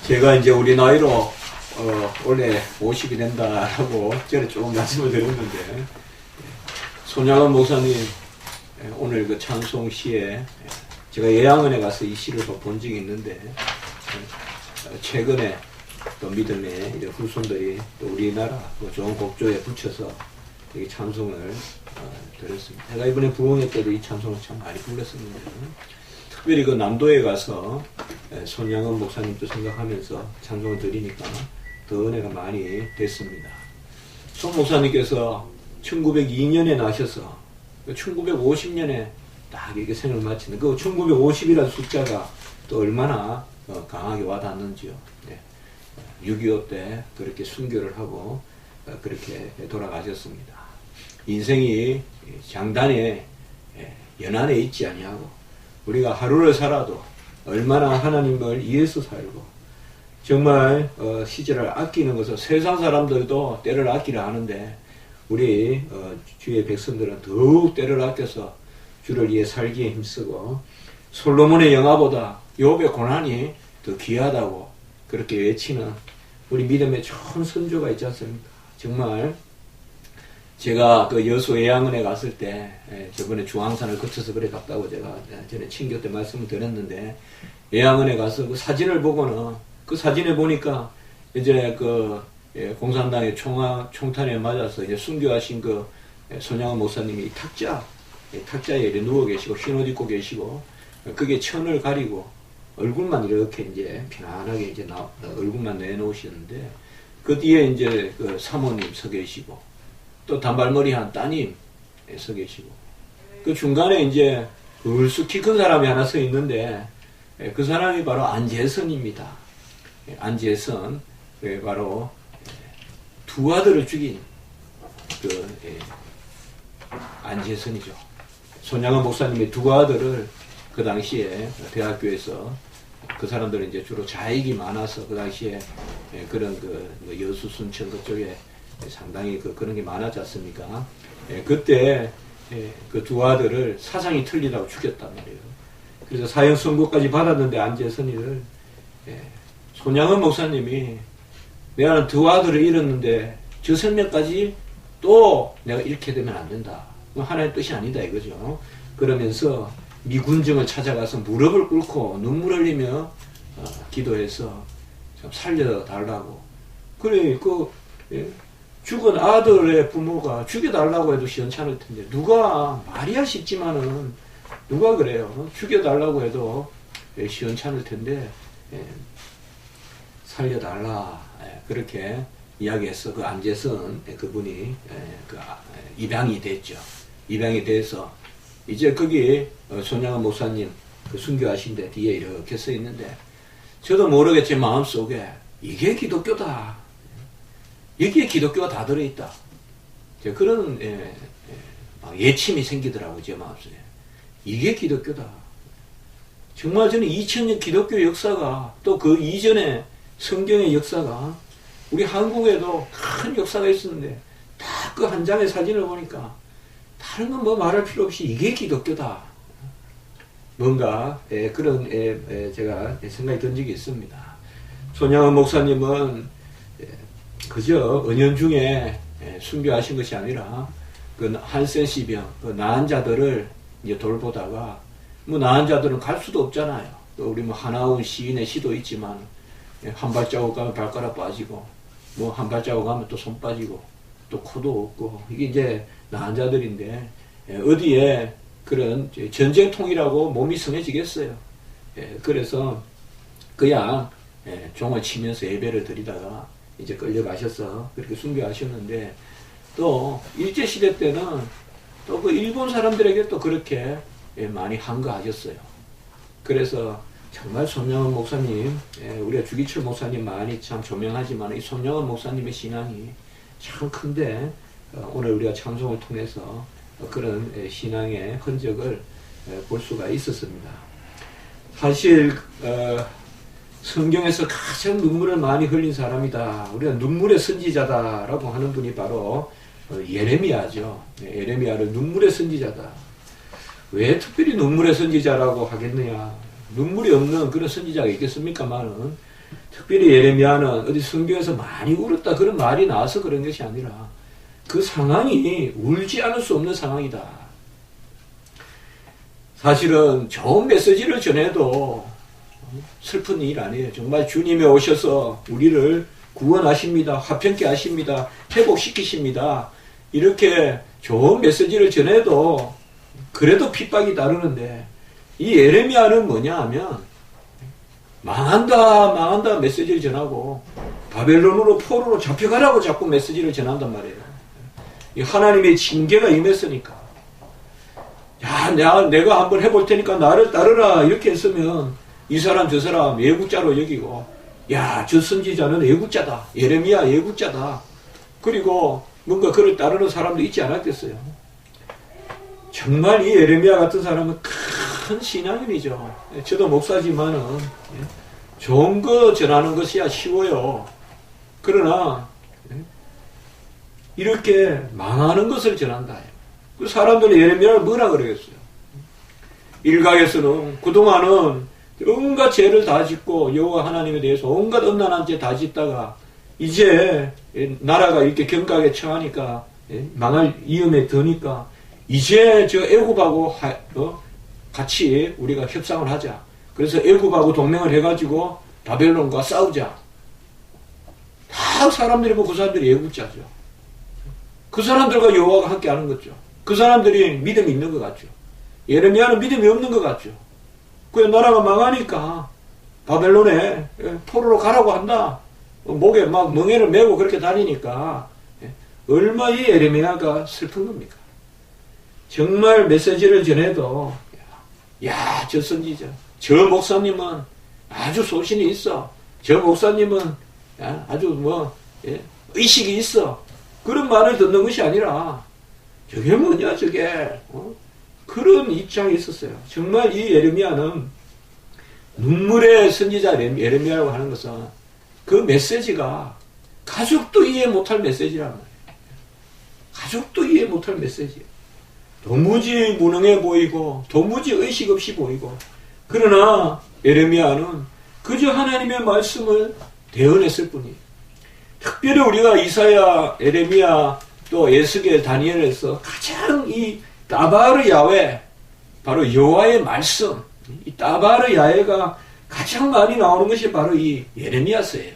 제가 이제 우리 나이로 올해 50이 된다라고 전에 조금 말씀을 드렸는데, 손양원 목사님 오늘 그 찬송 시에 제가 예양원에 가서 이 시를 본 적이 있는데, 최근에 또 믿음의 후손들이 또 우리나라 좋은 곡조에 붙여서 이 찬송을 드렸습니다. 제가 이번에 부흥회 때도 이 찬송을 참 많이 불렀었는데, 특별히 그 남도에 가서 손양원 목사님도 생각하면서 찬송을 드리니까 더 은혜가 많이 됐습니다. 손 목사님께서 1902년에 나셔서 1950년에 딱 이렇게 생을 마치는 그 1950이라는 숫자가 또 얼마나 강하게 와닿는지요. 네. 6.25 때 그렇게 순교를 하고 그렇게 돌아가셨습니다. 인생이 장단에 연안에 있지 아니하고 우리가 하루를 살아도 얼마나 하나님을 위해서 살고 정말 시절을 아끼는 것을 세상 사람들도 때를 아끼려 하는데 우리 주의 백성들은 더욱 때를 아껴서 주를 위해 살기에 힘쓰고 솔로몬의 영화보다 욥의 고난이 더 귀하다고 그렇게 외치는 우리 믿음의 좋은 선조가 있지 않습니까? 정말 제가 그 여수 예양원에 갔을 때 저번에 중앙산을 거쳐서 그래 갔다고 제가 전에 친교 때 말씀을 드렸는데, 예양원에 가서 그 사진을 보고는 그 사진에 보니까 이제 그 공산당의 총탄에 맞아서 이제 순교하신 그 손양원 목사님이 탁자에 이렇게 누워 계시고 흰 옷 입고 계시고, 그게 천을 가리고 얼굴만 이렇게 이제 편안하게 이제 얼굴만 내놓으시는데, 그 뒤에 이제 그 사모님 서 계시고 또 단발머리 한 따님 서 계시고, 그 중간에 이제 울쑥 키 큰 사람이 하나 서 있는데 그 사람이 바로 안재선입니다. 안재선, 바로 두 아들을 죽인 그 안재선이죠. 손양원 목사님의 두 아들을 그 당시에 대학교에서, 그 사람들은 이제 주로 자익이 많아서 그 당시에 그런 그 여수 순천 그쪽에 상당히 그런 게 많았지 않습니까? 그때 그 두 아들을 사상이 틀리다고 죽였단 말이에요. 그래서 사형 선고까지 받았는데 안재선이를 손양원 목사님이 내가 두 아들을 잃었는데 저 생명까지 또 내가 잃게 되면 안 된다. 하나의 뜻이 아니다 이거죠. 그러면서 미군정을 찾아가서 무릎을 꿇고 눈물 흘리며 기도해서 좀 살려달라고. 그래 죽은 아들의 부모가 죽여달라고 해도 시원찮을 텐데, 누가 말이야 쉽지만은 누가 그래요. 죽여달라고 해도 시원찮을 텐데 살려달라 그렇게 이야기해서 그 안재선 그분이 입양이 됐죠. 입양이 돼서 이제 거기 손양원 목사님 그 순교하신 데 뒤에 이렇게 써 있는데, 저도 모르게 제 마음속에 이게 기독교다, 여기에 기독교가 다 들어있다, 그런 예침이 생기더라고요. 제 마음속에 이게 기독교다. 정말 저는 2000년 기독교 역사가, 또 그 이전에 성경의 역사가 우리 한국에도 큰 역사가 있었는데 딱 그 한 장의 사진을 보니까 다른 건 뭐 말할 필요 없이 이게 기독교다. 뭔가 그런 제가 생각이 든 적이 있습니다. 손양원 목사님은 그저 은연중에 순교하신 것이 아니라 그 한센시병, 그 나은 자들을 이제 돌보다가, 뭐 나은 자들은 갈 수도 없잖아요. 또 우리 뭐 하나운 시인의 시도 있지만 한 발자국 가면 발가락 빠지고, 뭐 한 발자국 가면 또 손 빠지고, 또 코도 없고, 이게 이제 나은 자들인데 어디에 그런 전쟁통이라고 몸이 성해지겠어요. 그래서 그냥 종을 치면서 예배를 드리다가 이제 끌려가셔서 그렇게 순교하셨는데, 또 일제시대 때는 또 그 일본 사람들에게 또 그렇게 많이 한거하셨어요. 그래서 정말 손양원 목사님, 우리가 주기철 목사님 많이 참 조명하지만 이 손양원 목사님의 신앙이 참 큰데, 오늘 우리가 찬송을 통해서 그런 신앙의 흔적을 볼 수가 있었습니다. 사실 성경에서 가장 눈물을 많이 흘린 사람이다, 우리가 눈물의 선지자다라고 하는 분이 바로 예레미야죠. 예레미야를 눈물의 선지자다. 왜 특별히 눈물의 선지자라고 하겠느냐? 눈물이 없는 그런 선지자가 있겠습니까만은 특별히 예레미야는 어디 성경에서 많이 울었다 그런 말이 나와서 그런 것이 아니라 그 상황이 울지 않을 수 없는 상황이다. 사실은 좋은 메시지를 전해도 슬픈 일 아니에요. 정말 주님이 오셔서 우리를 구원하십니다. 화평케 하십니다. 회복시키십니다. 이렇게 좋은 메시지를 전해도 그래도 핍박이 따르는데 이 예레미야는 뭐냐 하면 망한다 메시지를 전하고 바벨론으로 포로로 잡혀가라고 자꾸 메시지를 전한단 말이에요. 이 하나님의 징계가 임했으니까 야 내가 한번 해볼 테니까 나를 따르라 이렇게 했으면 이 사람 저 사람 애국자로 여기고 야 저 선지자는 애국자다. 예레미야 애국자다. 그리고 뭔가 그를 따르는 사람도 있지 않았겠어요. 정말 이 예레미야 같은 사람은 큰 신앙인이죠. 저도 목사지만은 좋은 거 전하는 것이야 쉬워요. 그러나 이렇게 망하는 것을 전한다. 그 사람들은 예레미야를 뭐라 그러겠어요. 일각에서는 그동안은 온갖 죄를 다 짓고 여호와 하나님에 대해서 온갖 음란한 죄 다 짓다가 이제 나라가 이렇게 경각에 처하니까 망할 위험에 드니까 이제 저 애굽하고 같이 우리가 협상을 하자. 그래서 애굽하고 동맹을 해가지고 바벨론과 싸우자. 다 사람들이 그 사람들이 애국자죠. 그 사람들과 여호와가 함께 하는 거죠. 그 사람들이 믿음이 있는 것 같죠. 예레미야는 믿음이 없는 것 같죠. 그 나라가 망하니까 바벨론에 포로로 가라고 한다. 목에 막 멍에를 메고 그렇게 다니니까 얼마 이 예레미야가 슬픈 겁니까? 정말 메시지를 전해도 야, 저 선지자, 저 목사님은 아주 소신이 있어. 저 목사님은 아주 의식이 있어. 그런 말을 듣는 것이 아니라 저게 뭐냐 저게 그런 입장이 있었어요. 정말 이 예레미야는 눈물의 선지자 예레미야라고 하는 것은 그 메시지가 가족도 이해 못할 메시지란 말이에요. 가족도 이해 못할 메시지예요. 도무지 무능해 보이고 도무지 의식 없이 보이고 그러나 예레미야는 그저 하나님의 말씀을 대언했을 뿐이에요. 특별히 우리가 이사야, 예레미야, 또 에스겔, 다니엘에서 가장 이 따바르 야훼, 바로 여호와의 말씀, 이 따바르 야훼가 가장 많이 나오는 것이 바로 이 예레미야서예요.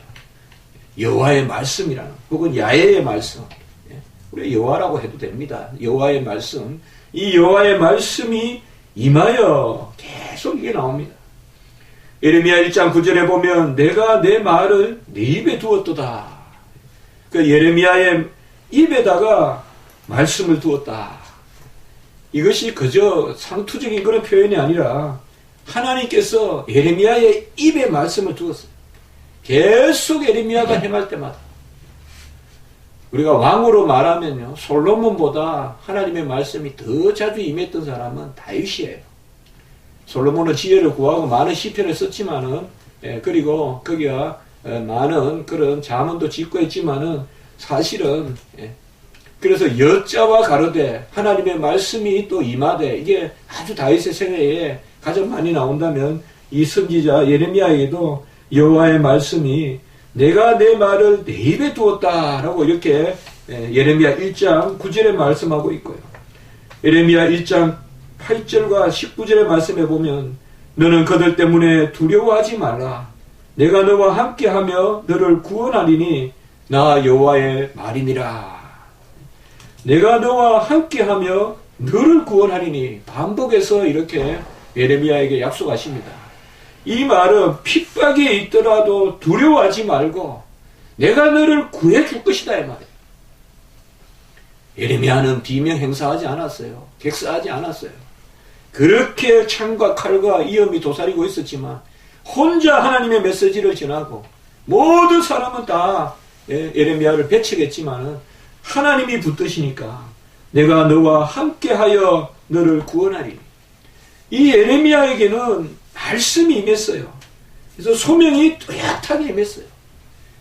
여호와의 말씀이라는, 혹은 야훼의 말씀. 우리 여호와라고 해도 됩니다. 여호와의 말씀. 이 여호와의 말씀이 임하여 계속 이게 나옵니다. 예레미야 1장 9절에 보면 내가 내 말을 내 입에 두었도다. 그 예레미야의 입에다가 말씀을 두었다. 이것이 그저 상투적인 그런 표현이 아니라 하나님께서 예레미야의 입에 말씀을 두었어요. 계속 예레미야가 행할 때마다. 우리가 왕으로 말하면요, 솔로몬보다 하나님의 말씀이 더 자주 임했던 사람은 다윗이에요. 솔로몬은 지혜를 구하고 많은 시편을 썼지만은, 그리고 거기가 많은 그런 자문도 짓고 했지만은 사실은 그래서 여자와 가로되 하나님의 말씀이 또 임하되 이게 아주 다윗의 생애에 가장 많이 나온다면 이 선지자 예레미야에게도 여호와의 말씀이 내가 내 말을 내 입에 두었다라고 이렇게 예레미야 1장 9절에 말씀하고 있고요. 예레미야 1장 8절과 19절의 말씀에 보면 너는 그들 때문에 두려워하지 말라. 내가 너와 함께하며 너를 구원하리니 나 여호와의 말이니라. 내가 너와 함께하며 너를 구원하리니 반복해서 이렇게 예레미야에게 약속하십니다. 이 말은 핍박이 있더라도 두려워하지 말고 내가 너를 구해줄 것이다 이 말이에요. 예레미야는 비명 행사하지 않았어요. 객사하지 않았어요. 그렇게 창과 칼과 위험이 도사리고 있었지만 혼자 하나님의 메시지를 전하고 모든 사람은 다 예레미야를 배척했지만 하나님이 붙드시니까 내가 너와 함께하여 너를 구원하리. 이 예레미야에게는 말씀이 임했어요. 그래서 소명이 뚜렷하게 임했어요.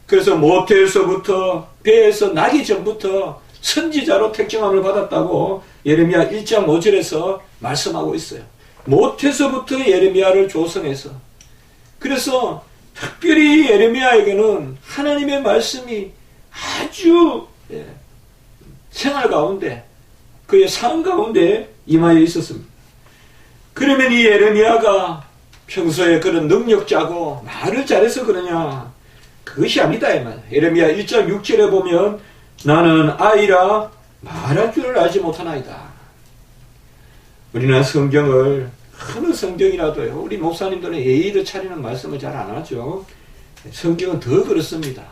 그래서 모태에서부터 배에서 나기 전부터 선지자로 택정함을 받았다고 예레미야 1장 5절에서 말씀하고 있어요. 모태에서부터 예레미야를 조성해서 그래서 특별히 예레미야에게는 하나님의 말씀이 아주 생활 가운데, 그의 삶 가운데 임하여 있었습니다. 그러면 이 예레미야가 평소에 그런 능력자고 말을 잘해서 그러냐? 그것이 아니다 이 말. 예레미야 1장 6절에 보면 나는 아이라 말할 줄을 알지 못하나이다. 우리는 성경을 어느 성경이라도요, 우리 목사님들은 예의를 차리는 말씀을 잘 안 하죠. 성경은 더 그렇습니다.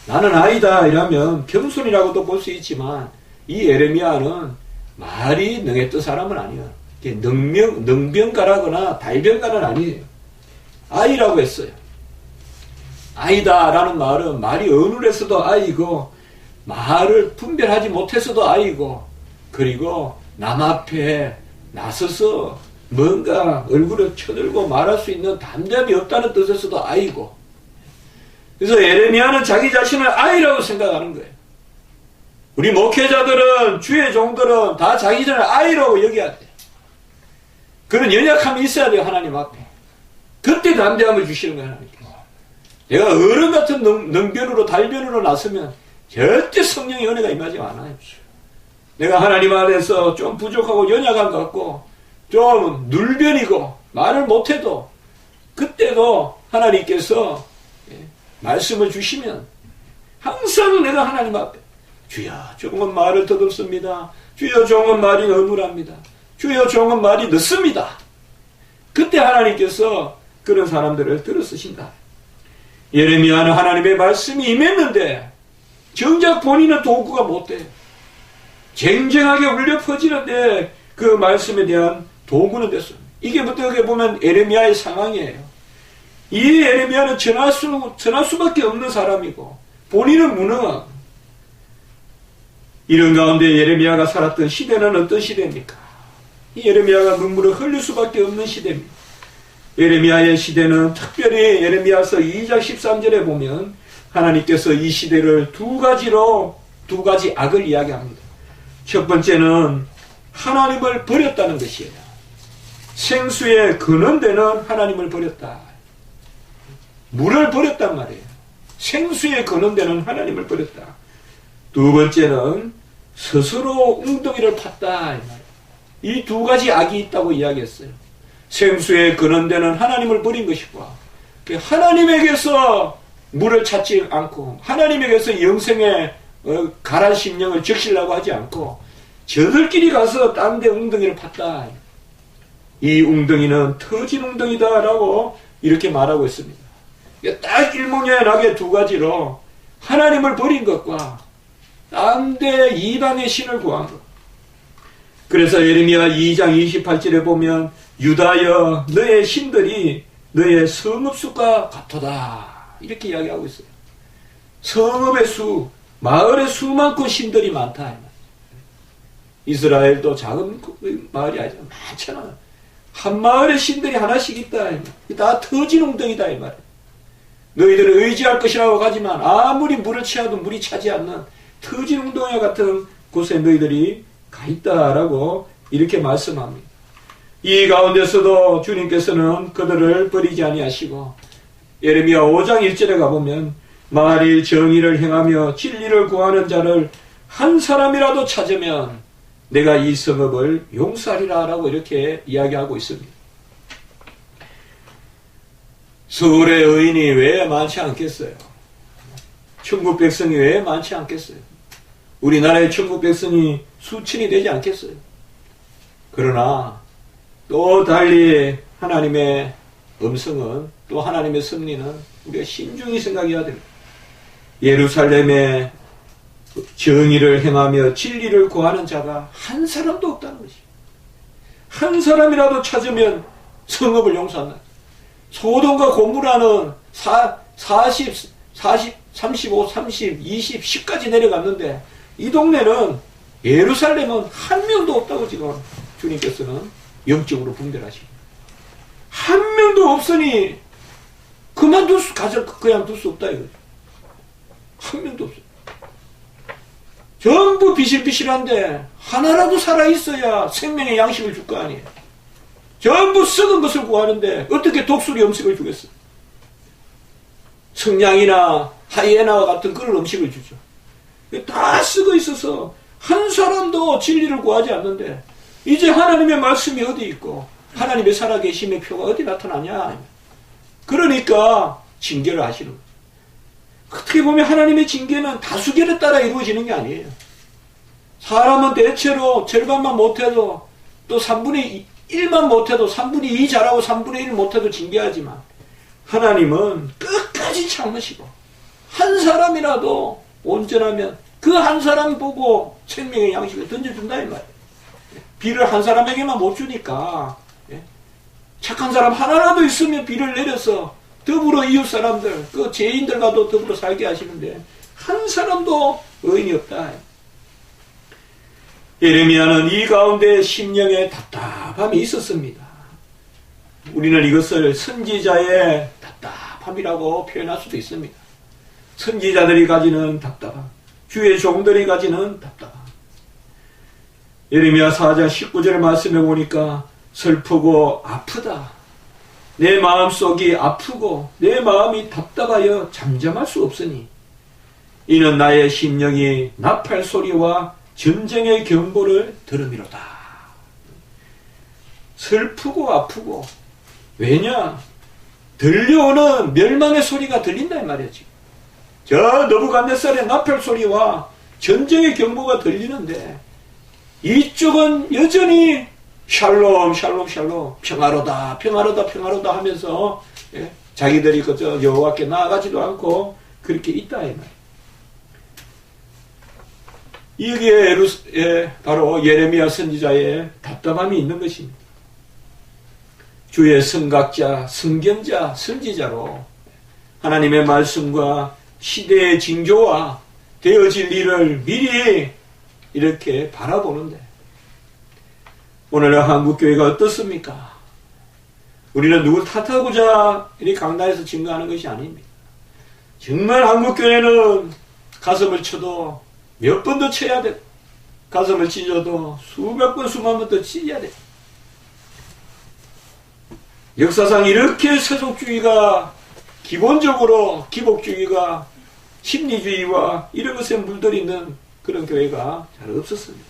나는 아이다 이라면 겸손이라고도 볼 수 있지만 이 예레미야는 말이 능했던 사람은 아니에요. 능병가라거나 달병가는 아니에요. 아이라고 했어요. 아이다라는 말은 말이 어눌해서도 아이고, 말을 분별하지 못해서도 아이고, 그리고 남 앞에 나서서 뭔가 얼굴을 쳐들고 말할 수 있는 담대함이 없다는 뜻에서도 아이고. 그래서 예레미야는 자기 자신을 아이라고 생각하는 거예요. 우리 목회자들은, 주의 종들은 다 자기 자신을 아이라고 여겨야 돼요. 그런 연약함이 있어야 돼요, 하나님 앞에. 그때 담대함을 주시는 거예요, 하나님께서. 내가 어른 같은 능변으로, 달변으로 나서면 절대 성령의 은혜가 임하지 않아요. 내가 하나님 안에서 좀 부족하고 연약한 것 같고, 좀 눌변이고, 말을 못해도, 그때도 하나님께서 말씀을 주시면, 항상 내가 하나님 앞에, 주여, 종은 말을 더듬습니다. 주여, 종은 말이 어눌합니다. 주여, 종은 말이 늦습니다. 그때 하나님께서 그런 사람들을 들어 쓰신다. 예레미야는 하나님의 말씀이 임했는데 정작 본인은 도구가 못 돼요. 쟁쟁하게 울려 퍼지는데 그 말씀에 대한 도구는 됐어요. 이게 어떻게 보면 예레미야의 상황이에요. 이 예레미야는 전할 수밖에 없는 사람이고 본인은 무능하고, 이런 가운데 예레미야가 살았던 시대는 어떤 시대입니까? 이 예레미야가 눈물을 흘릴 수밖에 없는 시대입니다. 예레미야의 시대는 특별히 예레미야서 2장 13절에 보면 하나님께서 이 시대를 두 가지 악을 이야기합니다. 첫 번째는 하나님을 버렸다는 것이에요. 생수의 근원되는 하나님을 버렸다. 물을 버렸단 말이에요. 생수의 근원되는 하나님을 버렸다. 두 번째는 스스로 웅덩이를 팠다. 이 두 가지 악이 있다고 이야기했어요. 생수의 근원되는 하나님을 버린 것이고, 하나님에게서 물을 찾지 않고, 하나님에게서 영생의 가란 심령을 적시려고 하지 않고, 저들끼리 가서 딴 데 웅덩이를 팠다. 이 웅덩이는 터진 웅덩이다라고 이렇게 말하고 있습니다. 딱 일목요연하게 두 가지로 하나님을 버린 것과 딴 데 이방의 신을 구한 것. 그래서 예레미야 2장 28절에 보면 유다여 너의 신들이 너의 성읍수가 같도다 이렇게 이야기하고 있어요. 성읍의 수, 마을의 수많고 신들이 많다. 이스라엘도 작은 마을이 아니잖아. 많잖아. 한 마을에 신들이 하나씩 있다. 다 터진 웅덩이다 이 말이야. 너희들은 의지할 것이라고 하지만 아무리 물을 취하도 물이 차지 않는 터진 웅덩이와 같은 곳에 너희들이 가 있다라고 이렇게 말씀합니다. 이 가운데서도 주님께서는 그들을 버리지 아니하시고, 예레미야 5장 1절에 가보면 만일 정의를 행하며 진리를 구하는 자를 한 사람이라도 찾으면 내가 이 성읍을 용서하리라 라고 이렇게 이야기하고 있습니다. 서울의 의인이 왜 많지 않겠어요? 천국 백성이 왜 많지 않겠어요? 우리나라의 천국 백성이 수천이 되지 않겠어요? 그러나 또 달리 하나님의 음성은, 또 하나님의 섭리는 우리가 신중히 생각해야 됩니다. 예루살렘에 정의를 행하며 진리를 구하는 자가 한 사람도 없다는 것이에요. 한 사람이라도 찾으면 성읍을 용서한다. 소돔과 고모라는 35, 30, 20, 10까지 내려갔는데 이 동네는, 예루살렘은 한 명도 없다고 지금 주님께서는 영적으로 분별하시고, 한 명도 없으니 그냥 둘 수 없다 이거죠. 한 명도 없어요. 전부 비실비실한데 하나라도 살아있어야 생명의 양식을 줄 거 아니에요. 전부 썩은 것을 구하는데 어떻게 독수리 음식을 주겠어요? 성냥이나 하이에나와 같은 그런 음식을 주죠. 다 쓰고 있어서 한 사람도 진리를 구하지 않는데 이제 하나님의 말씀이 어디 있고 하나님의 살아계심의 표가 어디 나타나냐. 그러니까 징계를 하시는 거예요. 어떻게 보면 하나님의 징계는 다수결에 따라 이루어지는 게 아니에요. 사람은 대체로 절반만 못해도 또 3분의 1만 못해도 3분의 2 잘하고 3분의 1 못해도 징계하지만 하나님은 끝까지 참으시고 한 사람이라도 온전하면 그 한 사람 보고 생명의 양식을 던져준다 이 말이에요. 비를 한 사람에게만 못 주니까 착한 사람 하나라도 있으면 비를 내려서 더불어 이웃 사람들 그 죄인들과도 더불어 살게 하시는데 한 사람도 의인이 없다. 예레미야는 이 가운데 심령에 답답함이 있었습니다. 우리는 이것을 선지자의 답답함이라고 표현할 수도 있습니다. 선지자들이 가지는 답답함, 주의 종들이 가지는 답답함. 예레미야 4장 19절 말씀에 보니까 슬프고 아프다. 내 마음속이 아프고 내 마음이 답답하여 잠잠할 수 없으니 이는 나의 심령이 나팔 소리와 전쟁의 경보를 들음이로다. 슬프고 아프고 왜냐? 들려오는 멸망의 소리가 들린다 이 말이지. 저 느부갓네살의 나팔 소리와 전쟁의 경보가 들리는데 이쪽은 여전히 샬롬 샬롬 샬롬 평화로다 평화로다 평화로다 하면서 자기들이 그저 여호와께 나아가지도 않고 그렇게 있다 이 말. 여기에 바로 예레미야 선지자의 답답함이 있는 것입니다. 주의 선각자, 선견자, 선지자로 하나님의 말씀과 시대의 징조와 되어질 일을 미리 이렇게 바라보는데 오늘의 한국교회가 어떻습니까? 우리는 누굴 탓하고자 이 강단에서 증거하는 것이 아닙니다. 정말 한국교회는 가슴을 쳐도 몇 번 더 쳐야 돼. 가슴을 찢어도 수백 번 수만 번 더 찢어야 돼. 역사상 이렇게 세속주의가 기본적으로 기복주의가 심리주의와 이런 것에 물들이는 그런 교회가 잘 없었습니다.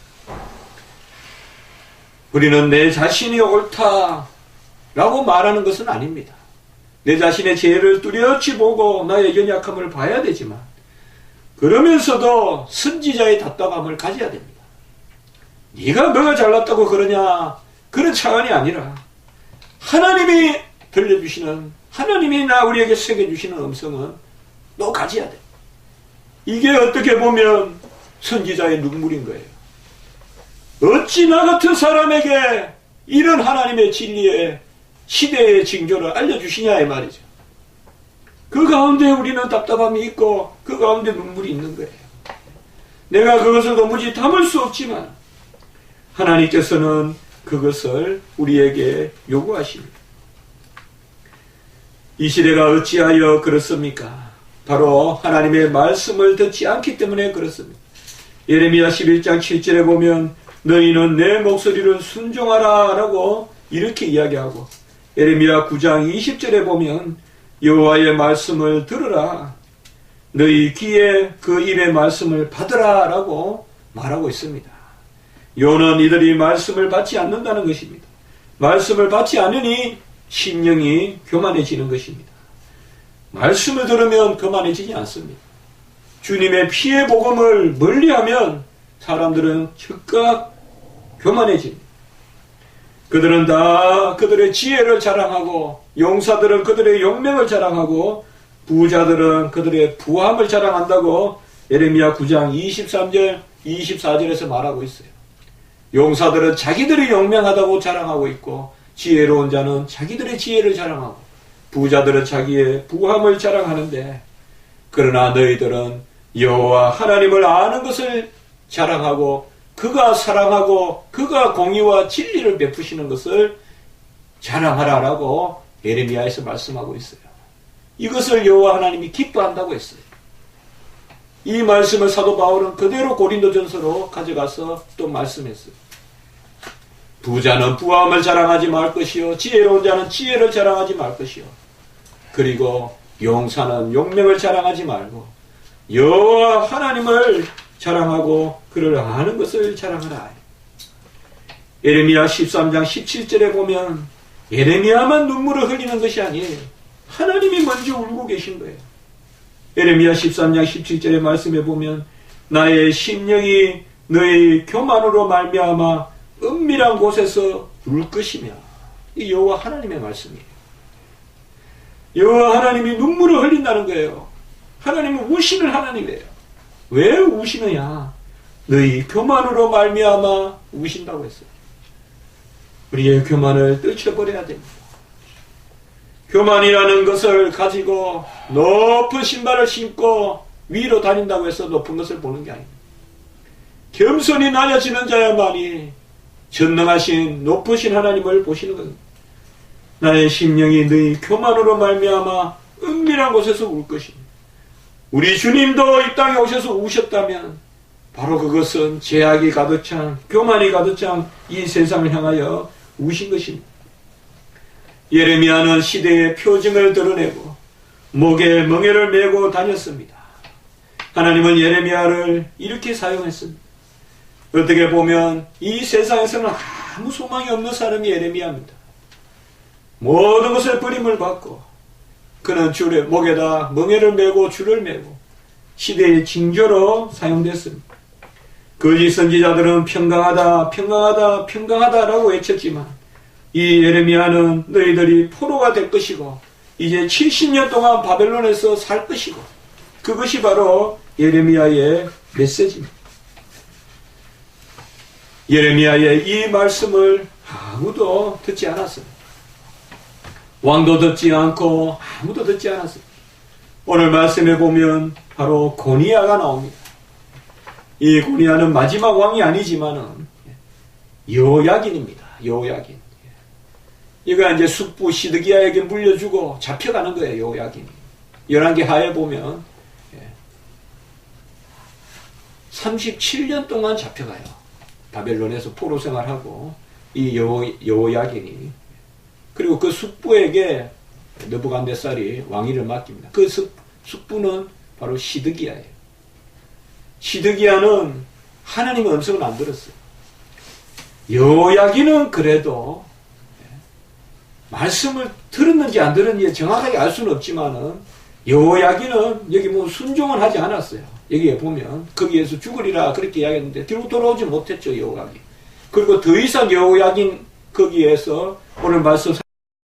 우리는 내 자신이 옳다라고 말하는 것은 아닙니다. 내 자신의 죄를 뚜렷이 보고 나의 연약함을 봐야 되지만 그러면서도 선지자의 답답함을 가져야 됩니다. 네가 뭐가 잘났다고 그러냐 그런 차원이 아니라 하나님이 들려주시는 하나님이 우리에게 새겨주시는 음성은 너 가져야 돼. 이게 어떻게 보면 선지자의 눈물인 거예요. 어찌 나 같은 사람에게 이런 하나님의 진리의 시대의 징조를 알려주시냐 이 말이죠. 그 가운데 우리는 답답함이 있고 그 가운데 눈물이 있는 거예요. 내가 그것을 도무지 담을 수 없지만 하나님께서는 그것을 우리에게 요구하십니다. 이 시대가 어찌하여 그렇습니까? 바로 하나님의 말씀을 듣지 않기 때문에 그렇습니다. 예레미야 11장 7절에 보면 너희는 내 목소리를 순종하라 라고 이렇게 이야기하고 예레미야 9장 20절에 보면 여호와의 말씀을 들으라 너희 귀에 그 입의 말씀을 받으라 라고 말하고 있습니다. 요는 이들이 말씀을 받지 않는다는 것입니다. 말씀을 받지 않으니 심령이 교만해지는 것입니다. 말씀을 들으면 교만해지지 않습니다. 주님의 피의 복음을 멀리하면 사람들은 즉각 교만해집니다. 그들은 다 그들의 지혜를 자랑하고 용사들은 그들의 용맹을 자랑하고 부자들은 그들의 부함을 자랑한다고 예레미야 9장 23절 24절에서 말하고 있어요. 용사들은 자기들이 용맹하다고 자랑하고 있고 지혜로운 자는 자기들의 지혜를 자랑하고 부자들은 자기의 부함을 자랑하는데 그러나 너희들은 여호와 하나님을 아는 것을 자랑하고 그가 사랑하고 그가 공의와 진리를 베푸시는 것을 자랑하라라고 예레미야에서 말씀하고 있어요. 이것을 여호와 하나님이 기뻐한다고 했어요. 이 말씀을 사도 바울은 그대로 고린도전서로 가져가서 또 말씀했어요. 부자는 부함을 자랑하지 말 것이요 지혜로운 자는 지혜를 자랑하지 말 것이요 그리고 용사는 용명을 자랑하지 말고 여호와 하나님을 자랑하고 그를 아는 것을 자랑하라. 예레미야 13장 17절에 보면 예레미야만 눈물을 흘리는 것이 아니에요. 하나님이 먼저 울고 계신 거예요. 예레미야 13장 17절의 말씀에 보면 나의 심령이 너의 교만으로 말미암아 은밀한 곳에서 울 것이며, 이 여호와 하나님의 말씀이에요. 여호와 하나님이 눈물을 흘린다는 거예요. 하나님은 우시는 하나님이에요. 왜 우시느냐? 너희 교만으로 말미암아 우신다고 했어요. 우리의 교만을 떨쳐버려야 됩니다. 교만이라는 것을 가지고 높은 신발을 신고 위로 다닌다고 해서 높은 것을 보는 게 아닙니다. 겸손히 나아지는 자야만이 전능하신 높으신 하나님을 보시는 겁니다. 나의 심령이 너희 교만으로 말미암아 은밀한 곳에서 울 것입니다. 우리 주님도 이 땅에 오셔서 우셨다면 바로 그것은 죄악이 가득 찬, 교만이 가득 찬 이 세상을 향하여 우신 것입니다. 예레미야는 시대의 표징을 드러내고 목에 멍에를 메고 다녔습니다. 하나님은 예레미야를 이렇게 사용했습니다. 어떻게 보면 이 세상에서는 아무 소망이 없는 사람이 예레미야입니다. 모든 것을 버림을 받고 그는 줄에 목에다 멍에를 메고 줄을 메고 시대의 징조로 사용됐습니다. 거짓 선지자들은 평강하다 평강하다 평강하다라고 외쳤지만 이 예레미야는 너희들이 포로가 될 것이고 이제 70년 동안 바벨론에서 살 것이고, 그것이 바로 예레미야의 메시지입니다. 예레미야의 이 말씀을 아무도 듣지 않았어요. 왕도 듣지 않고 아무도 듣지 않았어요. 오늘 말씀에 보면 바로 고니야가 나옵니다. 이 고니야는 마지막 왕이 아니지만은 여호야긴입니다. 여호야긴. 이거 이제 숙부 시드기야에게 물려주고 잡혀가는 거예요. 여호야긴이. 열왕기 하에 보면 37년 동안 잡혀가요. 바벨론에서 포로 생활하고 이 여호야긴이. 그리고 그 숙부에게 느부갓네살이 왕위를 맡깁니다. 그 숙부는 바로 시드기야예요. 시드기야는 하나님의 음성을 안 들었어요. 여호야긴은 그래도 말씀을 들었는지 안 들었는지 정확하게 알 수는 없지만은 여호야긴은 여기 뭐 순종은 하지 않았어요. 여기에 보면 거기에서 죽으리라 그렇게 이야기했는데 뒤로 돌아오지 못했죠. 여호야긴. 그리고 더 이상 여호야긴 거기에서 오늘 말씀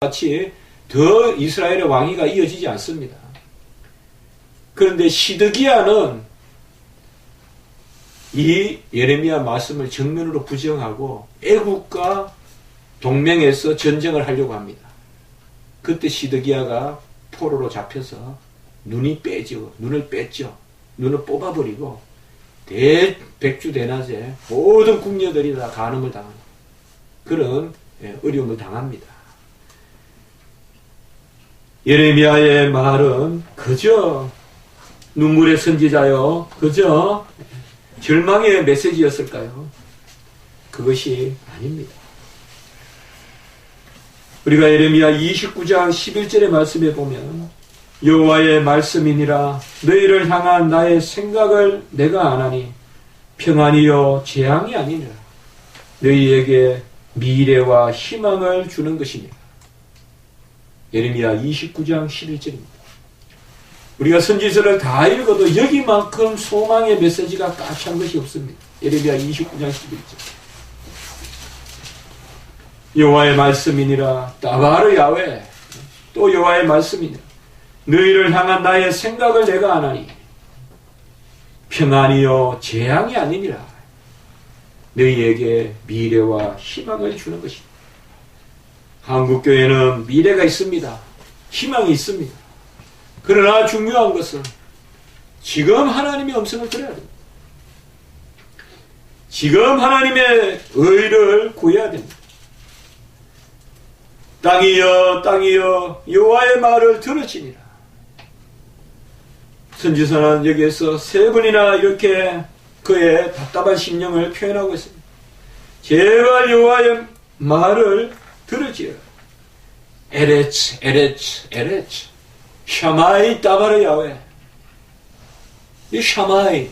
같이 더 이스라엘의 왕위가 이어지지 않습니다. 그런데 시드기야는 이 예레미야 말씀을 정면으로 부정하고 애국과 동맹에서 전쟁을 하려고 합니다. 그때 시드기야가 포로로 잡혀서 눈을 뺐죠. 눈을 뽑아버리고 백주대낮에 모든 궁녀들이 다 간음을 당하는 그런 어려움을 당합니다. 예레미야의 말은 그저 눈물의 선지자요, 그저 절망의 메시지였을까요? 그것이 아닙니다. 우리가 예레미야 29장 11절의 말씀에 보면 여호와의 말씀이니라 너희를 향한 나의 생각을 내가 아나니 평안이요 재앙이 아니니라 너희에게 미래와 희망을 주는 것이니라. 예레미야 29장 11절입니다. 우리가 선지서를 다 읽어도 여기만큼 소망의 메시지가 꽉 찬 것이 없습니다. 예레미야 29장 11절. 여호와의 말씀이니라 따바르 야훼 또 여호와의 말씀이니라 너희를 향한 나의 생각을 내가 아나니 평안이요 재앙이 아니니라 너희에게 미래와 희망을 주는 것이다. 한국교회는 미래가 있습니다. 희망이 있습니다. 그러나 중요한 것은 지금 하나님의 음성을 들어야 됩니다. 지금 하나님의 의를 구해야 됩니다. 땅이여 땅이여 여호와의 말을 들으시니라. 선지서는 여기에서 세 번이나 이렇게 그의 답답한 심령을 표현하고 있습니다. 제발 여호와의 말을 들으지어라. 에레츠 에레츠 에레츠 샤마이 따바르 야훼. 이 샤마이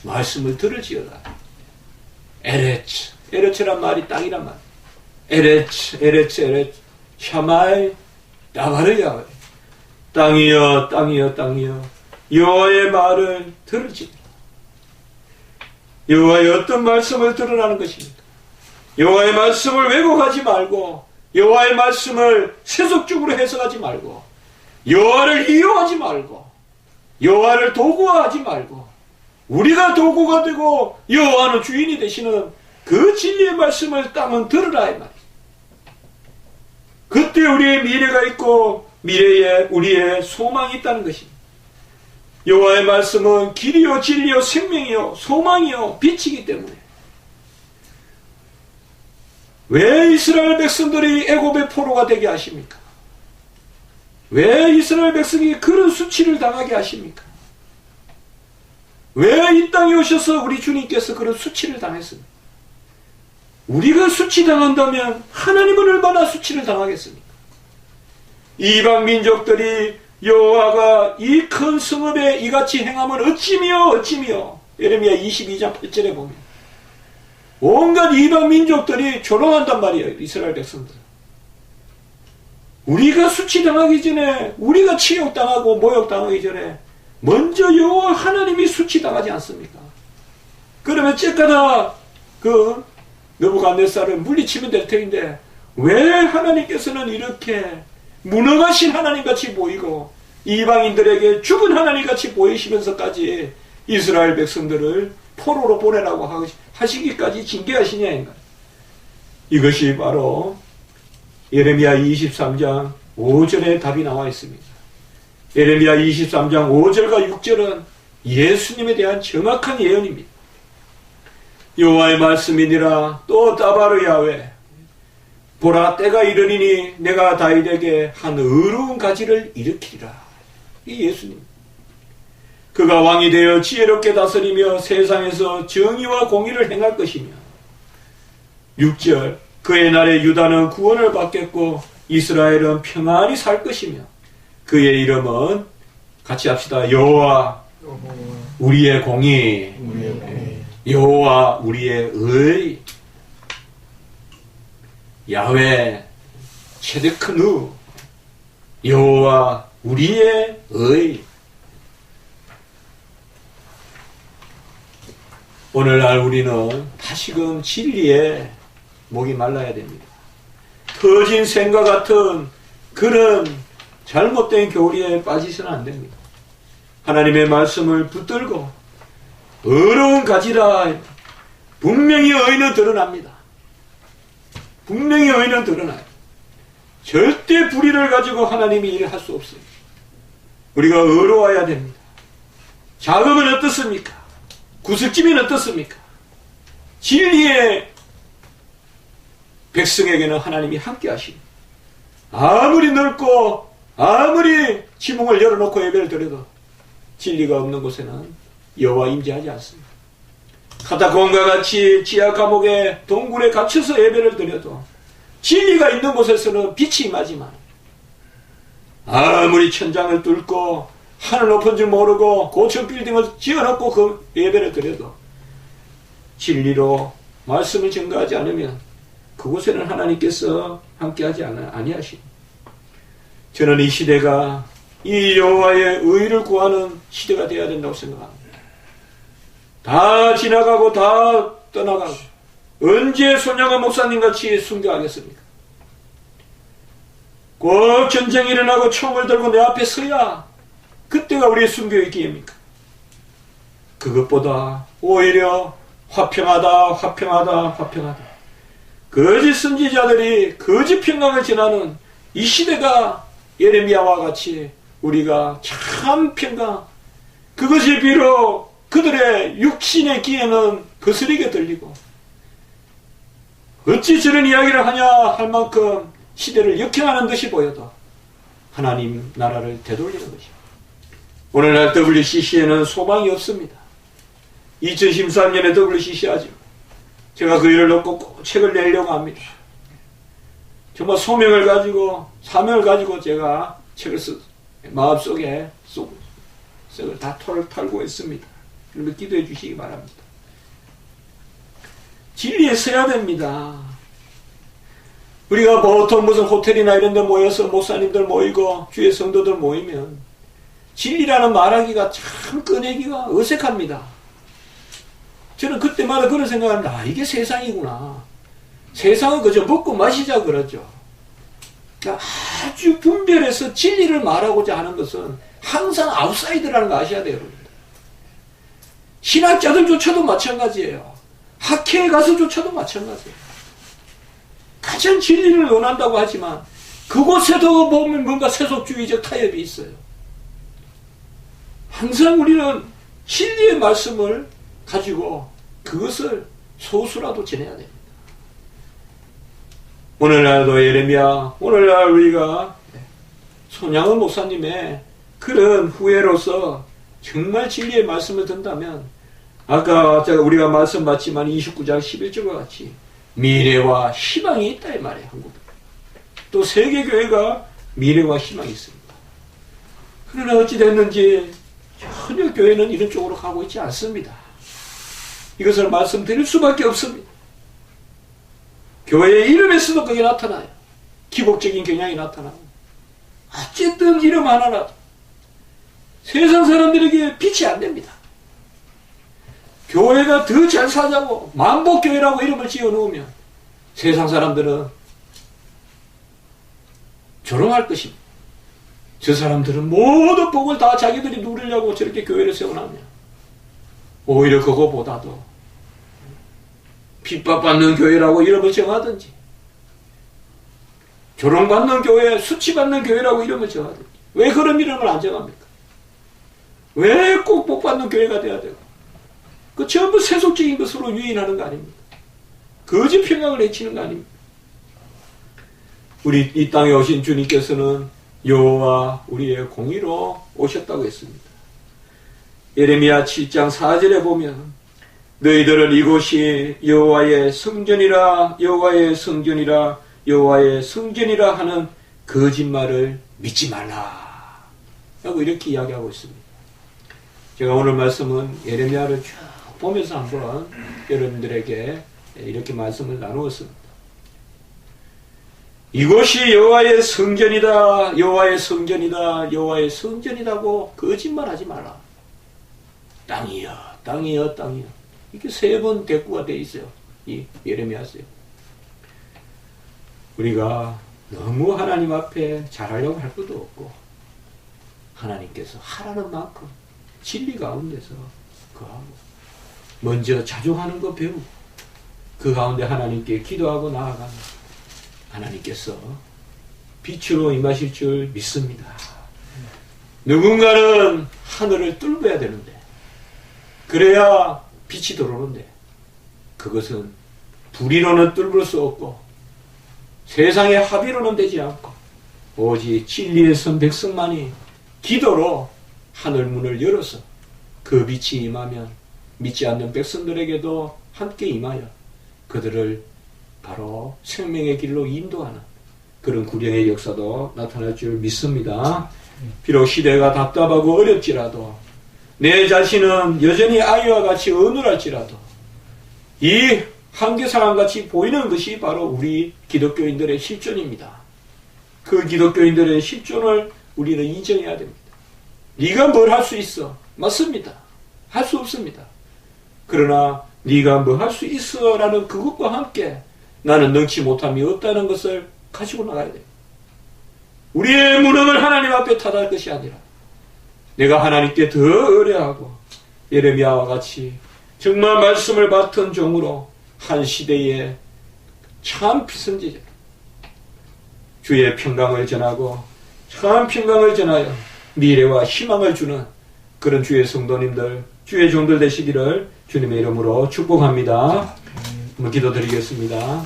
말씀을 들을지어다. 에레츠, 에레츠란 말이 땅이란 말. 에레츠, 에레츠, 에레츠. 샤마이 따바르 야훼. 땅이여, 땅이여, 땅이여. 여호와의 말을 들을지어다. 여호와의 어떤 말씀을 들으라는 것입니까? 여호와의 말씀을 왜곡하지 말고, 여호와의 말씀을 세속적으로 해석하지 말고, 여호와를 이용하지 말고, 여호와를 도구화하지 말고, 우리가 도구가 되고 여호와는 주인이 되시는 그 진리의 말씀을 땅은 들으라 이 말이에요. 그때 우리의 미래가 있고 미래에 우리의 소망이 있다는 것입니다. 여호와의 말씀은 길이요 진리요 생명이요 소망이요 빛이기 때문에 왜 이스라엘 백성들이 애굽의 포로가 되게 하십니까? 왜 이스라엘 백성이 그런 수치를 당하게 하십니까? 왜 이 땅에 오셔서 우리 주님께서 그런 수치를 당했습니까? 우리가 수치당한다면 하나님은 얼마나 수치를 당하겠습니까? 이방 민족들이 여호와가 이 큰 성읍에 이같이 행함을 어찌며 어찌며 예레미야 22장 8절에 보면 온갖 이방 민족들이 조롱한단 말이에요. 이스라엘 백성들. 우리가 수치당하기 전에 우리가 치욕당하고 모욕당하기 전에 먼저 여호와 하나님이 수치당하지 않습니까? 그러면 째까다 그 느부갓네살을 물리치면 될 터인데 왜 하나님께서는 이렇게 무능하신 하나님같이 보이고 이방인들에게 죽은 하나님같이 보이시면서까지 이스라엘 백성들을 포로로 보내라고 하시기까지 징계하시냐. 이것이 바로 예레미야 23장 5절에 답이 나와 있습니다. 예레미야 23장 5절과 6절은 예수님에 대한 정확한 예언입니다. 여호와의 말씀이니라 또 따바르 야훼 보라 때가 이르니니 내가 다윗에게 한 의로운 가지를 일으키리라. 이 예수님. 그가 왕이 되어 지혜롭게 다스리며 세상에서 정의와 공의를 행할 것이며 6절 그의 날에 유다는 구원을 받겠고 이스라엘은 평안히 살 것이며 그의 이름은 같이 합시다. 여호와 우리의 공의, 여호와 우리의 의, 야훼 체데크누, 여호와 우리의 의. 오늘날 우리는 다시금 진리에 목이 말라야 됩니다. 터진 샘과 같은 그런 잘못된 교리에 빠지서는 안 됩니다. 하나님의 말씀을 붙들고 의로운 가지라. 분명히 의는 드러납니다. 분명히 의는 드러나요. 절대 불의를 가지고 하나님이 일을 할 수 없어요. 우리가 의로워야 됩니다. 자금은 어떻습니까? 구슬짐은 어떻습니까? 진리의 백성에게는 하나님이 함께 하십니다. 아무리 넓고 아무리 지붕을 열어놓고 예배를 드려도 진리가 없는 곳에는 여호와 임재하지 않습니다. 카타콤과 같이 지하 감옥의 동굴에 갇혀서 예배를 드려도 진리가 있는 곳에서는 빛이 임하지만 아무리 천장을 뚫고 하늘 높은 줄 모르고 고층 빌딩을 지어놓고 그 예배를 드려도 진리로 말씀을 증거하지 않으면 그곳에는 하나님께서 함께하지 아니하십니다. 저는 이 시대가 이 여호와의 의를 구하는 시대가 되어야 된다고 생각합니다. 다 지나가고 다 떠나가고 언제 손양아 목사님같이 순교하겠습니까? 꼭 전쟁이 일어나고 총을 들고 내 앞에 서야 그때가 우리의 순교의 기회입니까? 그것보다 오히려 화평하다 화평하다 화평하다 거짓 선지자들이 거짓 평강을 전하는 이 시대가 예레미야와 같이 우리가 참 평강, 그것이 비록 그들의 육신의 귀에는 거스리게 들리고 어찌 저런 이야기를 하냐 할 만큼 시대를 역행하는 듯이 보여도 하나님 나라를 되돌리는 것입니다. 오늘날 WCC에는 소망이 없습니다. 2013년에 WCC하죠. 제가 그 일을 놓고 꼭 책을 내려고 합니다. 정말 소명을 가지고 사명을 가지고 제가 책을 마음속에 썩을 다 털고 있습니다. 그러면 기도해 주시기 바랍니다. 진리에 서야 됩니다. 우리가 보통 무슨 호텔이나 이런 데 모여서 목사님들 모이고 주의 성도들 모이면 진리라는 말하기가 참 꺼내기가 어색합니다. 저는 그때마다 그런 생각합니다. 아, 이게 세상이구나. 세상은 그저 먹고 마시자 그러죠. 그러니까 아주 분별해서 진리를 말하고자 하는 것은 항상 아웃사이드라는 거 아셔야 돼요. 여러분들. 신학자들조차도 마찬가지예요. 학회에 가서조차도 마찬가지예요. 가장 진리를 원한다고 하지만 그곳에도 보면 뭔가 세속주의적 타협이 있어요. 항상 우리는 진리의 말씀을 가지고 그것을 소수라도 전해야 됩니다. 오늘날도 예레미야, 오늘날 우리가 손양원 목사님의 그런 후예로서 정말 진리의 말씀을 듣는다면 아까 우리가 말씀 봤지만 29장 11절과 같이 미래와 희망이 있다 이 말이에요. 한국 또 세계교회가 미래와 희망이 있습니다. 그러나 어찌 됐는지 전혀 교회는 이런 쪽으로 가고 있지 않습니다. 이것을 말씀드릴 수밖에 없습니다. 교회의 이름에서도 그게 나타나요. 기복적인 경향이 나타나고 어쨌든 이름 하나라도 세상 사람들에게 빛이 안 됩니다. 교회가 더 잘 사자고 만복교회라고 이름을 지어놓으면 세상 사람들은 조롱할 것입니다. 저 사람들은 모든 복을 다 자기들이 누리려고 저렇게 교회를 세워놨냐. 오히려 그거보다도 핍박받는 교회라고 이름을 정하든지 조롱받는 교회, 수치받는 교회라고 이름을 정하든지 왜 그런 이름을 안 정합니까? 왜 꼭 복받는 교회가 돼야 되고 그 전부 세속적인 것으로 유인하는 거 아닙니까? 거짓 평강을 내치는 거 아닙니까? 우리 이 땅에 오신 주님께서는 여호와 우리의 공의로 오셨다고 했습니다. 예레미야 7장 4절에 보면 너희들은 이곳이 여호와의 성전이라 여호와의 성전이라 여호와의 성전이라 하는 거짓말을 믿지 말라 라고 이렇게 이야기하고 있습니다. 제가 오늘 말씀은 예레미야를 쭉 보면서 한번 여러분들에게 이렇게 말씀을 나누었습니다. 이곳이 여호와의 성전이다 여호와의 성전이다 여호와의 성전이라고 거짓말하지 마라. 땅이여 땅이여 땅이여 이렇게 3번 대꾸가 되어 있어요. 이 예레미야서요. 우리가 너무 하나님 앞에 잘하려고 할 것도 없고 하나님께서 하라는 만큼 진리 가운데서 거하고 먼저 자족하는 거 배우고 그 가운데 하나님께 기도하고 나아가면 하나님께서 빛으로 임하실 줄 믿습니다. 누군가는 하늘을 뚫어야 되는데 그래야 빛이 들어오는데 그것은 불의로는 뚫을 수 없고 세상의 합의로는 되지 않고 오직 진리의 선 백성만이 기도로 하늘 문을 열어서 그 빛이 임하면 믿지 않는 백성들에게도 함께 임하여 그들을 바로 생명의 길로 인도하는 그런 구령의 역사도 나타날 줄 믿습니다. 비록 시대가 답답하고 어렵지라도 내 자신은 여전히 아이와 같이 어눌할지라도 이 한계사람같이 보이는 것이 바로 우리 기독교인들의 실존입니다. 그 기독교인들의 실존을 우리는 인정해야 됩니다. 네가 뭘 할 수 있어? 맞습니다. 할 수 없습니다. 그러나 네가 뭐 할 수 있어 라는 그것과 함께 나는 능치 못함이 없다는 것을 가지고 나가야 됩니다. 우리의 무능을 하나님 앞에 탓할 것이 아니라 내가 하나님께 더 의뢰하고 예레미야와 같이 정말 말씀을 맡은 종으로 한 시대에 참 선지자 주의 평강을 전하고 참 평강을 전하여 미래와 희망을 주는 그런 주의 성도님들 주의 종들 되시기를 주님의 이름으로 축복합니다. 한번 기도드리겠습니다.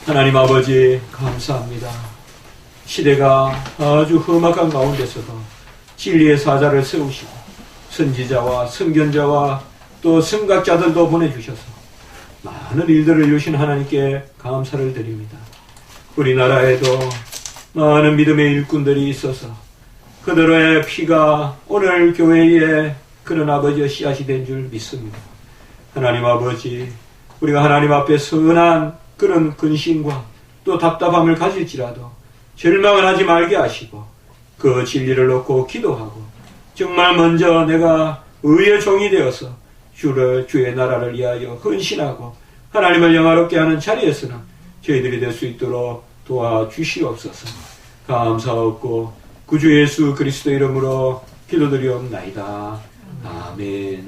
하나님 아버지 감사합니다. 시대가 아주 험악한 가운데서도 진리의 사자를 세우시고 선지자와 선견자와 또 선각자들도 보내주셔서 많은 일들을 이루신 하나님께 감사를 드립니다. 우리나라에도 많은 믿음의 일꾼들이 있어서 그들의 피가 오늘 교회에 그런 아버지의 씨앗이 된 줄 믿습니다. 하나님 아버지, 우리가 하나님 앞에 선한 그런 근심과 또 답답함을 가질지라도 절망을 하지 말게 하시고 그 진리를 놓고 기도하고 정말 먼저 내가 의의 종이 되어서 주의 나라를 위하여 헌신하고 하나님을 영화롭게 하는 자리에서는 저희들이 될 수 있도록 도와주시옵소서. 감사하고 구주 예수 그리스도 이름으로 기도드리옵나이다. 아멘.